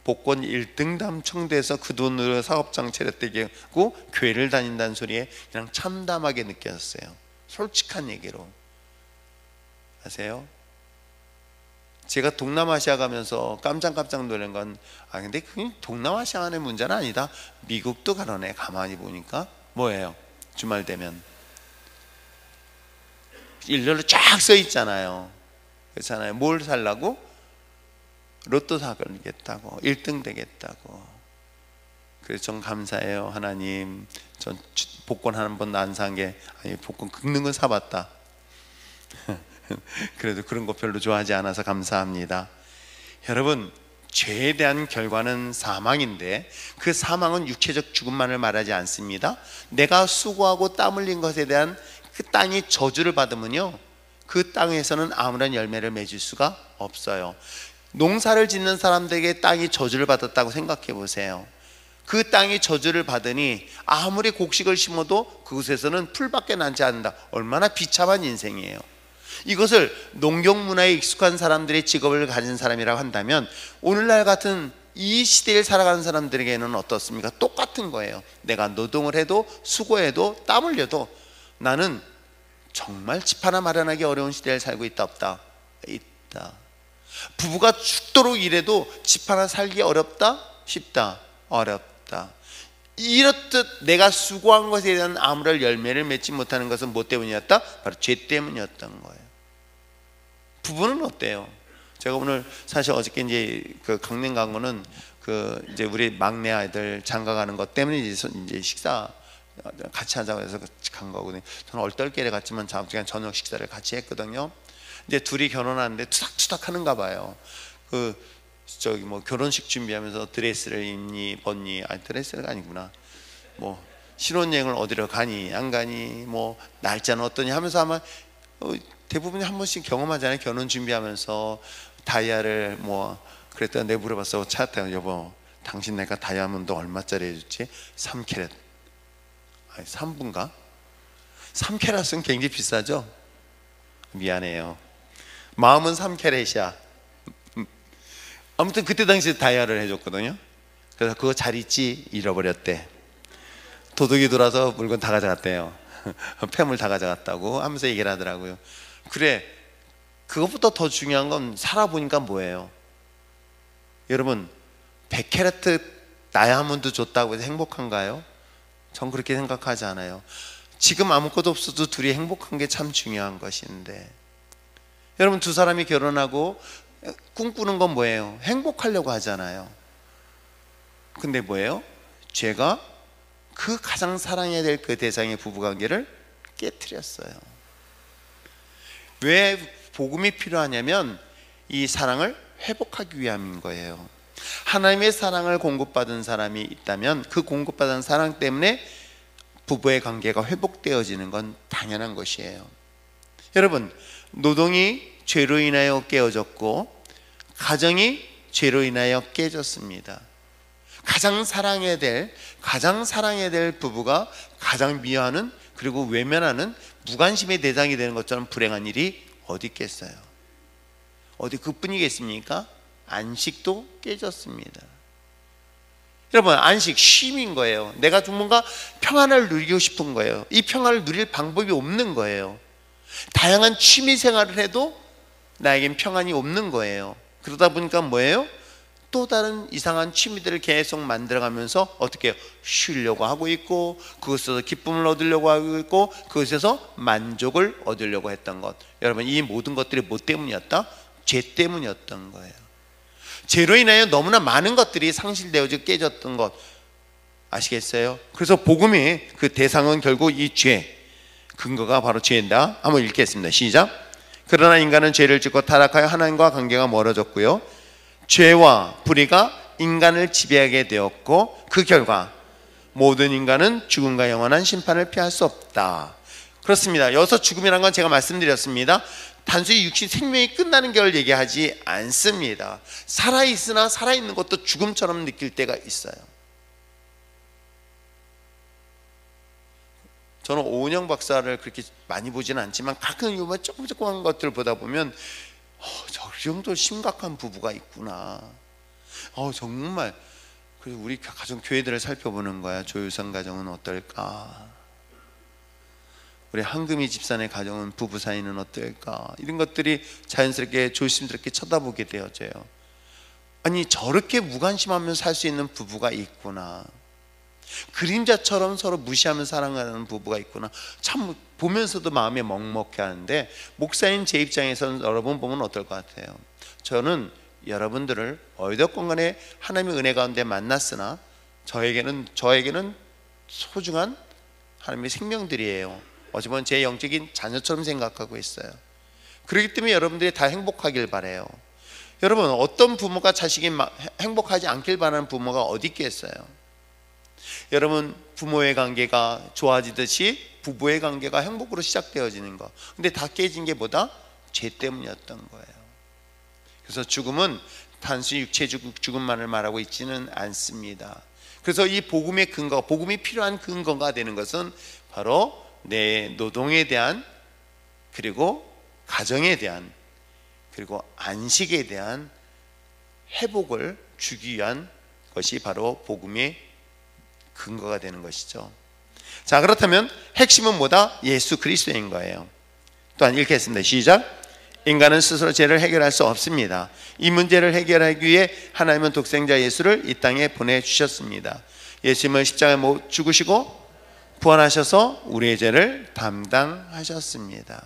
복권 1등당 청대에서 그 돈으로 사업장 차렸대고 교회를 다닌다는 소리에 그냥 참담하게 느꼈어요. 솔직한 얘기로. 아세요? 제가 동남아시아 가면서 깜짝깜짝 놀란 건, 근데 그게 동남아시아 안의 문제는 아니다. 미국도 그러네. 가만히 보니까. 뭐예요? 주말 되면 일렬로 쫙 써 있잖아요. 그렇잖아요. 뭘 살라고? 로또 사겠다고, 1등 되겠다고. 그래서 전 감사해요. 하나님, 전 복권 한 번 안 산 게, 아니 복권 긁는 건 사봤다. 그래도 그런 거 별로 좋아하지 않아서 감사합니다. 여러분, 죄에 대한 결과는 사망인데 그 사망은 육체적 죽음만을 말하지 않습니다. 내가 수고하고 땀 흘린 것에 대한 그 땅이 저주를 받으면요, 그 땅에서는 아무런 열매를 맺을 수가 없어요. 농사를 짓는 사람들에게 땅이 저주를 받았다고 생각해 보세요. 그 땅이 저주를 받으니 아무리 곡식을 심어도 그곳에서는 풀밖에 나지 않는다. 얼마나 비참한 인생이에요. 이것을 농경 문화에 익숙한 사람들의 직업을 가진 사람이라고 한다면, 오늘날 같은 이 시대에 살아가는 사람들에게는 어떻습니까? 똑같은 거예요. 내가 노동을 해도 수고해도 땀 흘려도 나는 정말 집 하나 마련하기 어려운 시대를 살고 있다 없다? 있다. 부부가 죽도록 일해도 집 하나 살기 어렵다? 쉽다? 어렵다. 이렇듯 내가 수고한 것에 대한 아무런 열매를 맺지 못하는 것은 뭐 때문이었다? 바로 죄 때문이었던 거예요. 부부는 어때요? 제가 오늘 사실 어저께 이제 그 강릉 간 거는 그 이제 우리 막내 아이들 장가 가는 것 때문에 이제 식사 같이 하자고 해서 간 거거든요. 저는 얼떨결에 갔지만 그냥 저녁 식사를 같이 했거든요. 이제 둘이 결혼하는데 투닥투닥 하는가 봐요. 저기 뭐 결혼식 준비하면서 드레스를 입니 벗니, 아니 드레스가 아니구나, 뭐 신혼여행을 어디로 가니 안 가니, 뭐 날짜는 어떠니 하면서 아마 대부분이 한 번씩 경험하잖아요. 결혼 준비하면서 다이아를 뭐 그랬더니 내가 물어봤어. 차였다. 여보, 당신 내가 다이아몬드 얼마짜리 해줬지? 3캐럿. 아니 3분가? 3캐럿은 굉장히 비싸죠? 미안해요. 마음은 3캐럿이야. 아무튼 그때 당시에 다이아를 해줬거든요. 그래서 그거 잘 있지? 잃어버렸대. 도둑이 들어와서 물건 다 가져갔대요. 폐물 다 가져갔다고 하면서 얘기를 하더라고요. 그래, 그것보다 더 중요한 건 살아보니까 뭐예요? 여러분, 100캐럿 다이아몬드 줬다고 해서 행복한가요? 전 그렇게 생각하지 않아요. 지금 아무것도 없어도 둘이 행복한 게 참 중요한 것인데, 여러분 두 사람이 결혼하고 꿈꾸는 건 뭐예요? 행복하려고 하잖아요. 근데 뭐예요? 죄가 그 가장 사랑해야 될 그 대상의 부부관계를 깨트렸어요. 왜 복음이 필요하냐면 이 사랑을 회복하기 위함인 거예요. 하나님의 사랑을 공급받은 사람이 있다면 그 공급받은 사랑 때문에 부부의 관계가 회복되어지는 건 당연한 것이에요. 여러분, 노동이 죄로 인하여 깨어졌고 가정이 죄로 인하여 깨졌습니다. 가장 사랑해야 될 부부가 가장 미워하는, 그리고 외면하는 무관심의 대상이 되는 것처럼 불행한 일이 어디 있겠어요? 어디 그뿐이겠습니까? 안식도 깨졌습니다. 여러분, 안식 쉼인 거예요. 내가 좀 뭔가 평안을 누리고 싶은 거예요. 이 평안을 누릴 방법이 없는 거예요. 다양한 취미 생활을 해도 나에겐 평안이 없는 거예요. 그러다 보니까 뭐예요? 또 다른 이상한 취미들을 계속 만들어가면서 어떻게 해요? 쉬려고 하고 있고, 그것에서 기쁨을 얻으려고 하고 있고, 그것에서 만족을 얻으려고 했던 것. 여러분, 이 모든 것들이 뭐 때문이었다? 죄 때문이었던 거예요. 죄로 인하여 너무나 많은 것들이 상실되어지고 깨졌던 것 아시겠어요? 그래서 복음의 그 대상은 결국 이 죄, 근거가 바로 죄인다. 한번 읽겠습니다. 시작. 그러나 인간은 죄를 짓고 타락하여 하나님과 관계가 멀어졌고요, 죄와 불의가 인간을 지배하게 되었고, 그 결과 모든 인간은 죽음과 영원한 심판을 피할 수 없다. 그렇습니다. 여기서 죽음이라는 건 제가 말씀드렸습니다. 단순히 육신 생명이 끝나는 걸 얘기하지 않습니다. 살아있으나 살아있는 것도 죽음처럼 느낄 때가 있어요. 저는 오은영 박사를 그렇게 많이 보지는 않지만 가끔 요만 조그만 것들 보다 보면 저 정도 심각한 부부가 있구나. 정말. 그래서 우리 가정 교회들을 살펴보는 거야. 조유선 가정은 어떨까? 우리 한금희 집사의 가정은 부부 사이는 어떨까? 이런 것들이 자연스럽게 조심스럽게 쳐다보게 되어져요. 아니, 저렇게 무관심하면 살 수 있는 부부가 있구나. 그림자처럼 서로 무시하며 사랑하는 부부가 있구나. 참 보면서도 마음이 먹먹해 하는데, 목사인 제 입장에서는 여러분 보면 어떨 것 같아요? 저는 여러분들을 어디든 간에 하나님의 은혜 가운데 만났으나 저에게는 소중한 하나님의 생명들이에요. 어쩌면 제 영적인 자녀처럼 생각하고 있어요. 그렇기 때문에 여러분들이 다 행복하길 바라요. 여러분, 어떤 부모가 자식이 행복하지 않길 바라는 부모가 어디 있겠어요? 여러분, 부모의 관계가 좋아지듯이 부부의 관계가 행복으로 시작되어지는 거, 근데 다 깨진 게 뭐다? 죄 때문이었던 거예요. 그래서 죽음은 단순히 육체 죽음만을 말하고 있지는 않습니다. 그래서 이 복음의 근거, 복음이 필요한 근거가 되는 것은 바로 내 노동에 대한, 그리고 가정에 대한, 그리고 안식에 대한 회복을 주기 위한 것이 바로 복음의 근거가 되는 것이죠. 자, 그렇다면 핵심은 뭐다? 예수 그리스도인 거예요. 또한 읽겠습니다. 시작. 인간은 스스로 죄를 해결할 수 없습니다. 이 문제를 해결하기 위해 하나님은 독생자 예수를 이 땅에 보내주셨습니다. 예수님은 십자가에 죽으시고 부활하셔서 우리의 죄를 담당하셨습니다.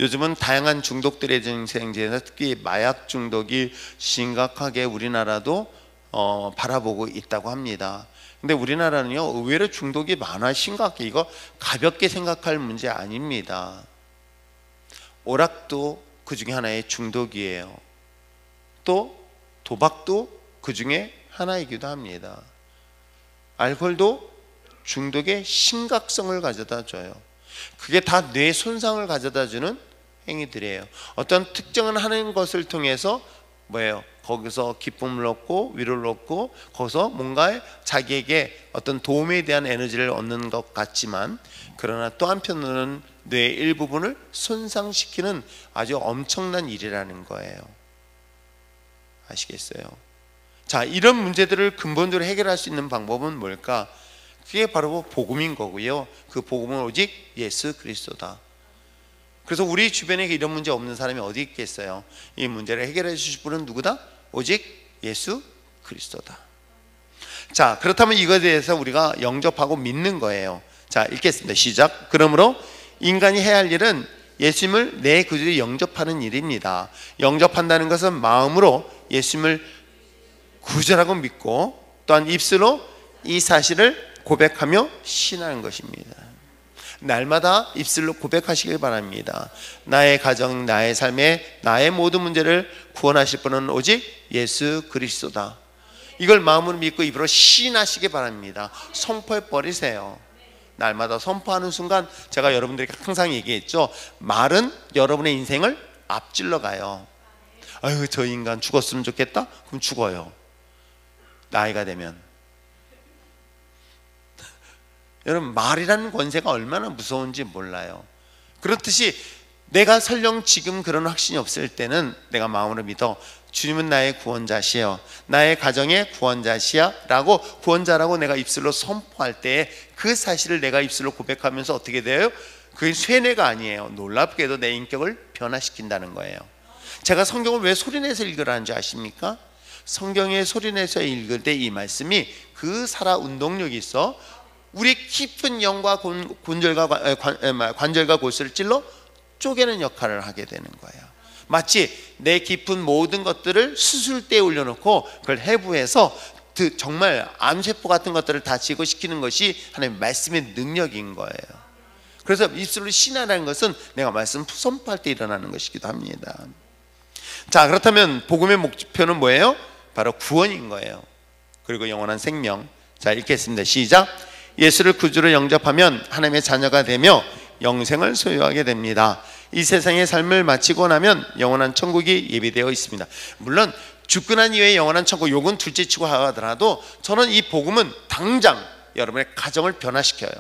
요즘은 다양한 중독들의 증세에서 특히 마약 중독이 심각하게 우리나라도 바라보고 있다고 합니다. 근데 우리나라는요, 의외로 중독이 많아 심각해. 이거 가볍게 생각할 문제 아닙니다. 오락도 그 중에 하나의 중독이에요. 또 도박도 그 중에 하나이기도 합니다. 알코올도 중독의 심각성을 가져다 줘요. 그게 다 뇌 손상을 가져다 주는 행위들이에요. 어떤 특정한 하는 것을 통해서 뭐예요? 거기서 기쁨을 얻고 위로를 얻고 거기서 뭔가 자기에게 어떤 도움에 대한 에너지를 얻는 것 같지만, 그러나 또 한편으로는 뇌의 일부분을 손상시키는 아주 엄청난 일이라는 거예요. 아시겠어요? 자, 이런 문제들을 근본적으로 해결할 수 있는 방법은 뭘까? 그게 바로 복음인 거고요. 그 복음은 오직 예수 그리스도다. 그래서 우리 주변에 이런 문제 없는 사람이 어디 있겠어요? 이 문제를 해결해 주실 분은 누구다? 오직 예수 그리스도다. 자, 그렇다면 이것에 대해서 우리가 영접하고 믿는 거예요. 자, 읽겠습니다. 시작. 그러므로 인간이 해야 할 일은 예수님을 내 구주로 영접하는 일입니다. 영접한다는 것은 마음으로 예수님을 구주라고 믿고 또한 입술로 이 사실을 고백하며 신하는 것입니다. 날마다 입술로 고백하시길 바랍니다. 나의 가정, 나의 삶에 나의 모든 문제를 구원하실 분은 오직 예수 그리스도다. 이걸 마음으로 믿고 입으로 시인하시기 바랍니다. 선포해 버리세요. 날마다 선포하는 순간 제가 여러분들에게 항상 얘기했죠. 말은 여러분의 인생을 앞질러 가요. 아유, 저 인간 죽었으면 좋겠다? 그럼 죽어요. 나이가 되면. 여러분, 말이라는 권세가 얼마나 무서운지 몰라요. 그렇듯이 내가 설령 지금 그런 확신이 없을 때는 내가 마음으로 믿어 주님은 나의 구원자시여, 나의 가정의 구원자시야 라고, 구원자라고 내가 입술로 선포할 때 그 사실을 내가 입술로 고백하면서 어떻게 돼요? 그게 쇠뇌가 아니에요. 놀랍게도 내 인격을 변화시킨다는 거예요. 제가 성경을 왜 소리내서 읽으라는 줄 아십니까? 성경에 소리내서 읽을 때 이 말씀이 그 살아 운동력이 있어 우리 깊은 영과 관절과 골수를 찔러 쪼개는 역할을 하게 되는 거예요. 마치 내 깊은 모든 것들을 수술대에 올려놓고 그걸 해부해서 정말 암세포 같은 것들을 다 제거시키는 것이 하나님의 말씀의 능력인 거예요. 그래서 입술로 신하라는 것은 내가 말씀 선포할 때 일어나는 것이기도 합니다. 자, 그렇다면 복음의 목표는 뭐예요? 바로 구원인 거예요. 그리고 영원한 생명. 자, 읽겠습니다. 시작. 예수를 구주로 영접하면 하나님의 자녀가 되며 영생을 소유하게 됩니다. 이 세상의 삶을 마치고 나면 영원한 천국이 예비되어 있습니다. 물론 죽고 난 이후에 영원한 천국, 요건 둘째치고 하더라도 저는 이 복음은 당장 여러분의 가정을 변화시켜요.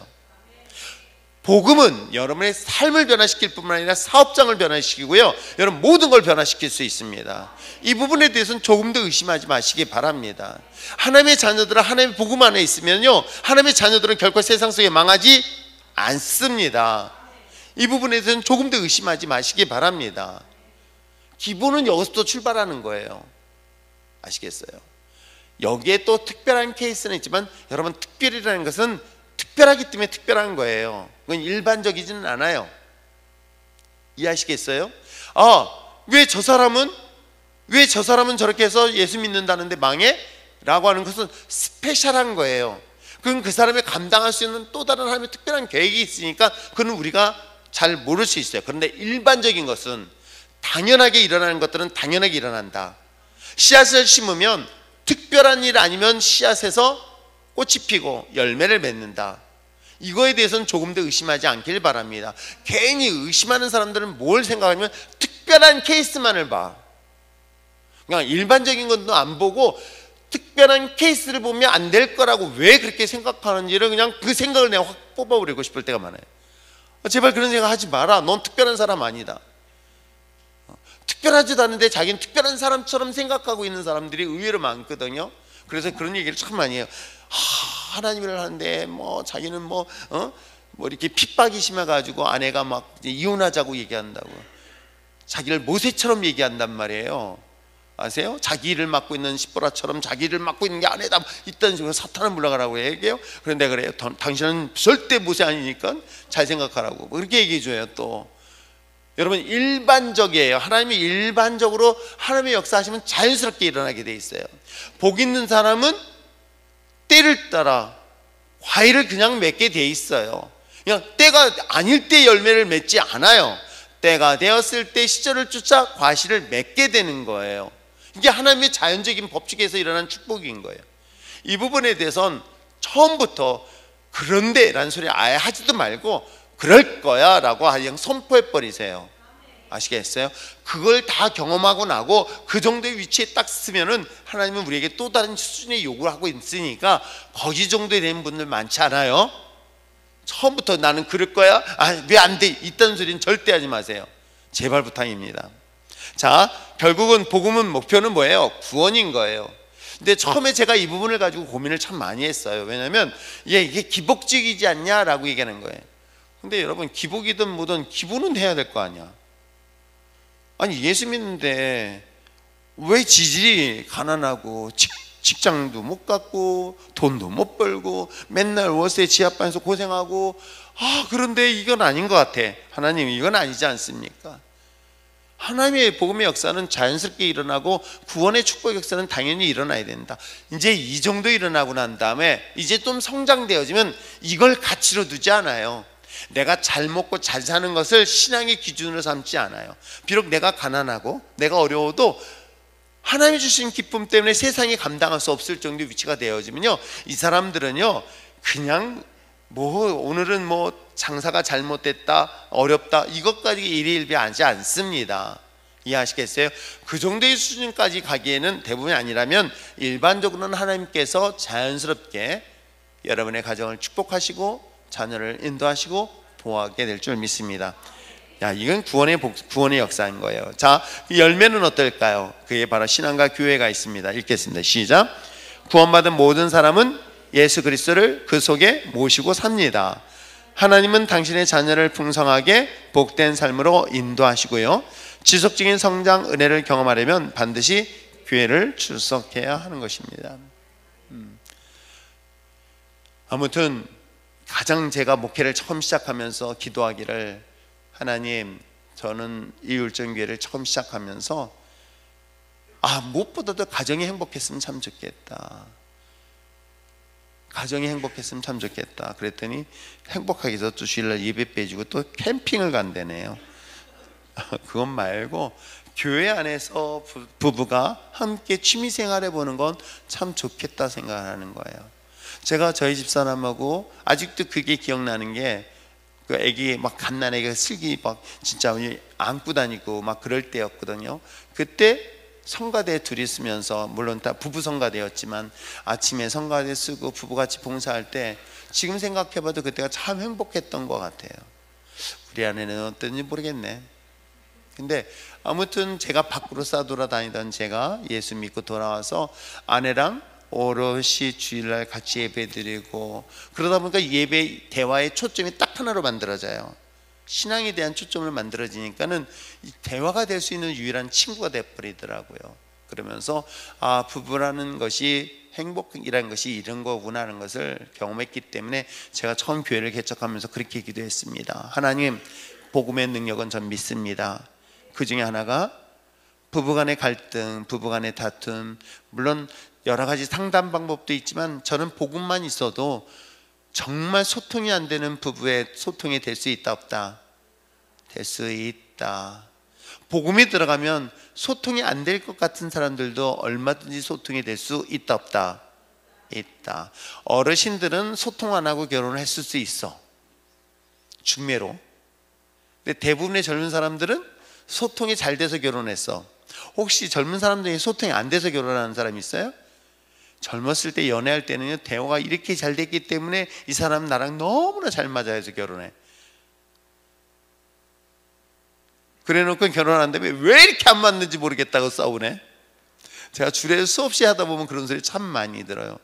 복음은 여러분의 삶을 변화시킬 뿐만 아니라 사업장을 변화시키고요, 여러분 모든 걸 변화시킬 수 있습니다. 이 부분에 대해서는 조금 더 의심하지 마시기 바랍니다. 하나님의 자녀들은 하나님의 복음 안에 있으면요, 하나님의 자녀들은 결코 세상 속에 망하지 않습니다. 이 부분에 대해서는 조금 더 의심하지 마시기 바랍니다. 기본은 여기서부터 출발하는 거예요. 아시겠어요? 여기에 또 특별한 케이스는 있지만 여러분, 특별이라는 것은 특별하기 때문에 특별한 거예요. 그건 일반적이지는 않아요. 이해하시겠어요? 왜 저 사람은 저렇게 해서 예수 믿는다는데 망해? 라고 하는 것은 스페셜한 거예요. 그건 그 사람이 감당할 수 있는 또 다른 하나님의 특별한 계획이 있으니까 그건 우리가 잘 모를 수 있어요. 그런데 일반적인 것은, 당연하게 일어나는 것들은 당연하게 일어난다. 씨앗을 심으면 특별한 일 아니면 씨앗에서 꽃이 피고 열매를 맺는다. 이거에 대해서는 조금 더 의심하지 않길 바랍니다. 괜히 의심하는 사람들은 뭘 생각하냐면 특별한 케이스만을 봐. 그냥 일반적인 것도 안 보고 특별한 케이스를 보면 안 될 거라고 왜 그렇게 생각하는지를 그냥 그 생각을 내가 확 뽑아버리고 싶을 때가 많아요. 제발 그런 생각 하지 마라. 넌 특별한 사람 아니다. 특별하지도 않은데 자기는 특별한 사람처럼 생각하고 있는 사람들이 의외로 많거든요. 그래서 그런 얘기를 참 많이 해요. 하나님을 하는데 자기는 이렇게 핍박이 심해가지고 아내가 막 이혼하자고 얘기한다고, 자기를 모세처럼 얘기한단 말이에요. 아세요? 자기 일을 맡고 있는 십보라처럼 자기 일을 맡고 있는 게 아내다, 이딴 식으로 사탄을 물러가라고 얘기해요. 그런데 그래요, 당신은 절대 모세 아니니까 잘 생각하라고 그렇게 얘기해줘요. 또 여러분, 일반적이에요. 하나님이 일반적으로 하나님의 역사하시면 자연스럽게 일어나게 돼 있어요. 복 있는 사람은 때를 따라 과일을 그냥 맺게 돼 있어요. 그냥 때가 아닐 때 열매를 맺지 않아요. 때가 되었을 때 시절을 쫓아 과실을 맺게 되는 거예요. 이게 하나님의 자연적인 법칙에서 일어난 축복인 거예요. 이 부분에 대해서는 처음부터 그런데 라는 소리 아예 하지도 말고 그럴 거야 라고 그냥 선포해 버리세요. 아시겠어요? 그걸 다 경험하고 나고 그 정도의 위치에 딱 쓰면은 하나님은 우리에게 또 다른 수준의 요구를 하고 있으니까 거기 정도에 된 분들 많지 않아요? 처음부터 나는 그럴 거야? 왜 안 돼? 이딴 소리는 절대 하지 마세요. 제발 부탁입니다. 자, 결국은 복음은 목표는 뭐예요? 구원인 거예요. 근데 처음에 제가 이 부분을 가지고 고민을 참 많이 했어요. 왜냐하면 이게 기복적이지 않냐라고 얘기하는 거예요. 근데 여러분, 기복이든 뭐든 기본은 해야 될 거 아니야. 아니, 예수 믿는데 왜 지질이 가난하고 직장도 못 갖고 돈도 못 벌고 맨날 월세 지하방에서 고생하고, 그런데 이건 아닌 것 같아. 하나님, 이건 아니지 않습니까? 하나님의 복음의 역사는 자연스럽게 일어나고 구원의 축복의 역사는 당연히 일어나야 된다. 이제 이 정도 일어나고 난 다음에 이제 좀 성장되어지면 이걸 가치로 두지 않아요. 내가 잘 먹고 잘 사는 것을 신앙의 기준으로 삼지 않아요. 비록 내가 가난하고 내가 어려워도 하나님이 주신 기쁨 때문에 세상이 감당할 수 없을 정도의 위치가 되어지면요, 이 사람들은요 그냥 오늘은 장사가 잘못됐다, 어렵다, 이것까지 일희일비하지 않습니다. 이해하시겠어요? 그 정도의 수준까지 가기에는 대부분이 아니라면 일반적으로는 하나님께서 자연스럽게 여러분의 가정을 축복하시고 자녀를 인도하시고 보호하게 될 줄 믿습니다. 이건 구원의 역사인 거예요. 자, 이 열매는 어떨까요? 그게 바로 신앙과 교회가 있습니다. 읽겠습니다. 시작. 구원받은 모든 사람은 예수 그리스도를 그 속에 모시고 삽니다. 하나님은 당신의 자녀를 풍성하게 복된 삶으로 인도하시고요, 지속적인 성장 은혜를 경험하려면 반드시 교회를 출석해야 하는 것입니다. 아무튼 가장 제가 목회를 처음 시작하면서 기도하기를, 하나님, 저는 이율정교회를 처음 시작하면서 무엇보다도 가정이 행복했으면 참 좋겠다. 가정이 행복했으면 참 좋겠다. 그랬더니 행복하게 해서 또 주일날 예배 빼주고 또 캠핑을 간다네요. 그것 말고 교회 안에서 부부가 함께 취미생활 해보는 건 참 좋겠다 생각하는 거예요. 제가 저희 집사람하고 아직도 그게 기억나는 게, 그 애기 갓난애가 슬기 진짜 안고 다니고 그럴 때였거든요. 그때 성가대 둘이 있으면서, 물론 다 부부 성가대였지만 아침에 성가대 쓰고 부부같이 봉사할 때 지금 생각해봐도 그때가 참 행복했던 것 같아요. 우리 아내는 어떤지 모르겠네. 근데 아무튼 제가 밖으로 싸돌아다니던 제가 예수 믿고 돌아와서 아내랑 오롯이 주일날 같이 예배 드리고, 그러다 보니까 예배 대화의 초점이 딱 하나로 만들어져요. 신앙에 대한 초점을 만들어지니까는 대화가 될 수 있는 유일한 친구가 돼버리더라고요. 그러면서 부부라는 것이, 행복이라는 것이 이런 거구나 하는 것을 경험했기 때문에 제가 처음 교회를 개척하면서 그렇게 기도했습니다. 하나님, 복음의 능력은 전 믿습니다. 그 중에 하나가 부부간의 갈등, 부부간의 다툼, 물론 여러 가지 상담 방법도 있지만 저는 복음만 있어도 정말 소통이 안 되는 부부의 소통이 될 수 있다 없다? 될 수 있다. 복음이 들어가면 소통이 안 될 것 같은 사람들도 얼마든지 소통이 될 수 있다 없다? 있다. 어르신들은 소통 안 하고 결혼을 했을 수 있어, 중매로. 근데 대부분의 젊은 사람들은 소통이 잘 돼서 결혼했어. 혹시 젊은 사람들 중에 소통이 안 돼서 결혼하는 사람이 있어요? 젊었을 때 연애할 때는 대화가 이렇게 잘 됐기 때문에 이 사람 나랑 너무나 잘 맞아 해서 결혼해. 그래 놓고 결혼한 다음에 왜 이렇게 안 맞는지 모르겠다고 싸우네. 제가 주례 수없이 하다 보면 그런 소리 참 많이 들어요.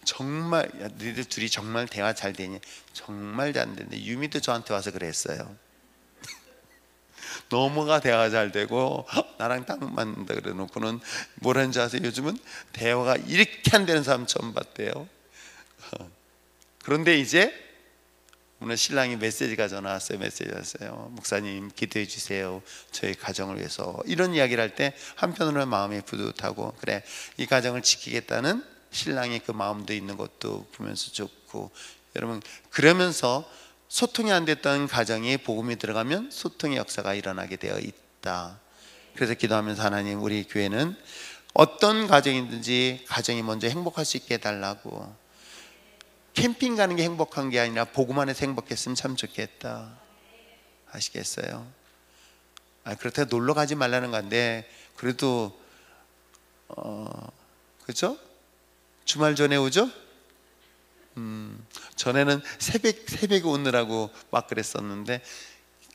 정말 너희들 둘이 정말 대화 잘 되니? 정말 잘 되는데. 유미도 저한테 와서 그랬어요. 너무가 대화가 잘 되고 나랑 딱 맞는다 그래 놓고는 뭐라는지 아세요? 요즘은 대화가 이렇게 안 되는 사람 처음 봤대요. 그런데 이제 오늘 신랑이 메시지가 전화 왔어요. 메시지 왔어요. 목사님 기도해 주세요, 저희 가정을 위해서. 이런 이야기를 할 때 한편으로는 마음이 뿌듯하고, 그래, 이 가정을 지키겠다는 신랑의 그 마음도 있는 것도 보면서 좋고. 여러분, 그러면서 소통이 안 됐던 가정에 복음이 들어가면 소통의 역사가 일어나게 되어 있다. 그래서 기도하면서, 하나님, 우리 교회는 어떤 가정이든지 가정이 먼저 행복할 수 있게 해달라고. 캠핑 가는 게 행복한 게 아니라 복음 안에서 행복했으면 참 좋겠다. 아시겠어요? 그렇다고 놀러 가지 말라는 건데, 그래도 그렇죠? 주말 전에 오죠? 전에는 새벽에 오느라고 막 그랬었는데,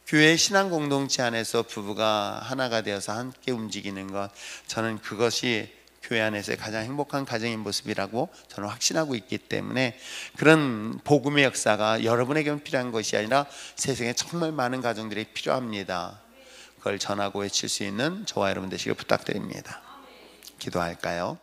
교회 신앙 공동체 안에서 부부가 하나가 되어서 함께 움직이는 것, 저는 그것이 교회 안에서의 가장 행복한 가정의 모습이라고 저는 확신하고 있기 때문에, 그런 복음의 역사가 여러분에게만 필요한 것이 아니라 세상에 정말 많은 가정들이 필요합니다. 그걸 전하고 외칠 수 있는 저와 여러분 되시길 부탁드립니다. 기도할까요?